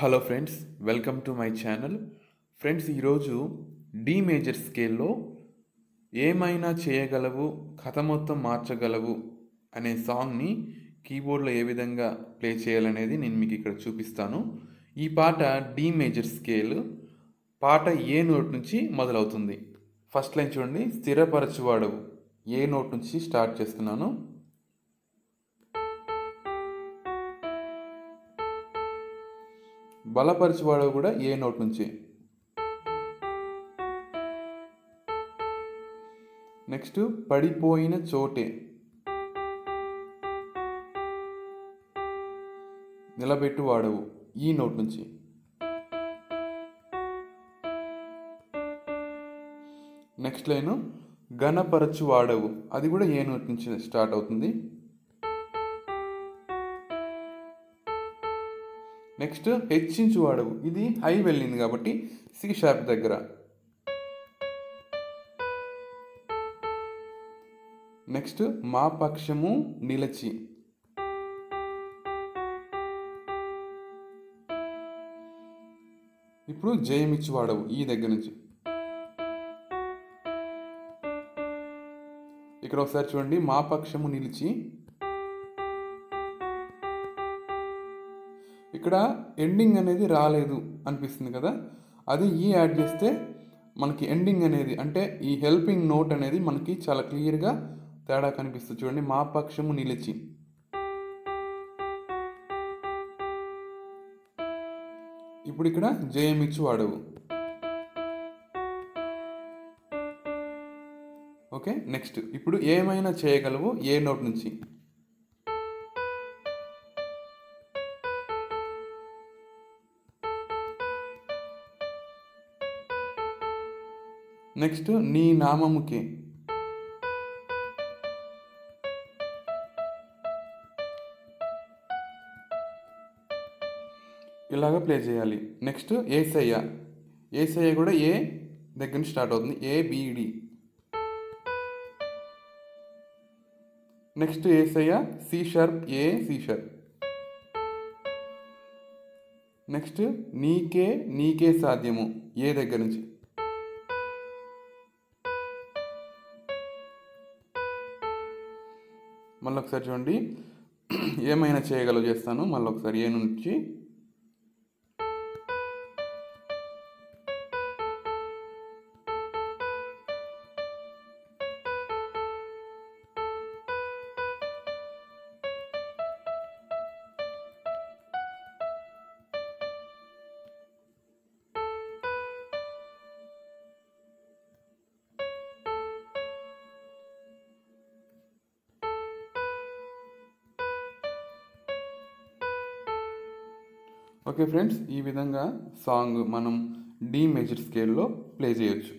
Hello friends, welcome to my channel. Friends, ఈరోజు D major స్కేల్లో ఏమైనా చేయగలవు, కథ మొత్తం మార్చగలవు అనే సాంగ్ని కీబోర్డ్లో ఏ విధంగా ప్లే చేయాలనేది నేను మీకు ఇక్కడ చూపిస్తాను. ఈ పాట డి మేజర్ స్కేల్, పాట ఏ నోట్ నుంచి మొదలవుతుంది. ఫస్ట్ లైన్ చూడండి, స్థిరపరచువాడవు. ఏ నోట్ నుంచి స్టార్ట్ చేస్తున్నాను. బలపరచువాడవు కూడా ఏ నోట్ నుంచి. నెక్స్ట్ పడిపోయిన చోటే, నిలబెట్టు వాడవు ఈ నోట్ నుంచి. నెక్స్ట్ లైన్ ఘనపరచు వాడవు, అది కూడా ఏ నోట్ నుంచి స్టార్ట్ అవుతుంది. నెక్స్ట్ హెచ్చించు వాడవు, ఇది హై వెళ్ళింది కాబట్టి సి షార్ప్ దగ్గర. నెక్స్ట్ మా పక్షము నిలచి, ఇప్పుడు జయమిచ్చి వాడవు ఈ దగ్గర నుంచి. ఇక్కడ ఒకసారి చూడండి, మా పక్షము నిలిచి, ఇక్కడ ఎండింగ్ అనేది రాలేదు అనిపిస్తుంది కదా, అది ఈ యాడ్ చేస్తే మనకి ఎండింగ్ అనేది, అంటే ఈ హెల్పింగ్ నోట్ అనేది మనకి చాలా క్లియర్గా తేడా కనిపిస్తుంది. చూడండి, మా పక్షము నిలిచి. ఇప్పుడు ఇక్కడ జయమిచ్చు వాడవు. ఓకే, నెక్స్ట్ ఇప్పుడు ఏమైనా చేయగలవు ఏ నోట్ నుంచి. నెక్స్ట్ నీ నామముకే, ఇలాగా ప్లే చేయాలి. నెక్స్ట్ ఏసయ్య, ఏసయ్య కూడా ఏ దగ్గర నుంచి స్టార్ట్ అవుతుంది, ఏబిడి. నెక్స్ట్ ఏసయ్య C sharp, A C sharp. Next నీకే నీకే సాధ్యము, ఏ దగ్గర నుంచి. మళ్ళీ ఒకసారి చూడండి, ఏమైనా చేయగలవు చేస్తాను. మళ్ళీ ఒకసారి ఏ నుంచి. ఓకే ఫ్రెండ్స్, ఈ విధంగా సాంగ్ మనం డి మేజర్ స్కేల్లో ప్లే చేయొచ్చు.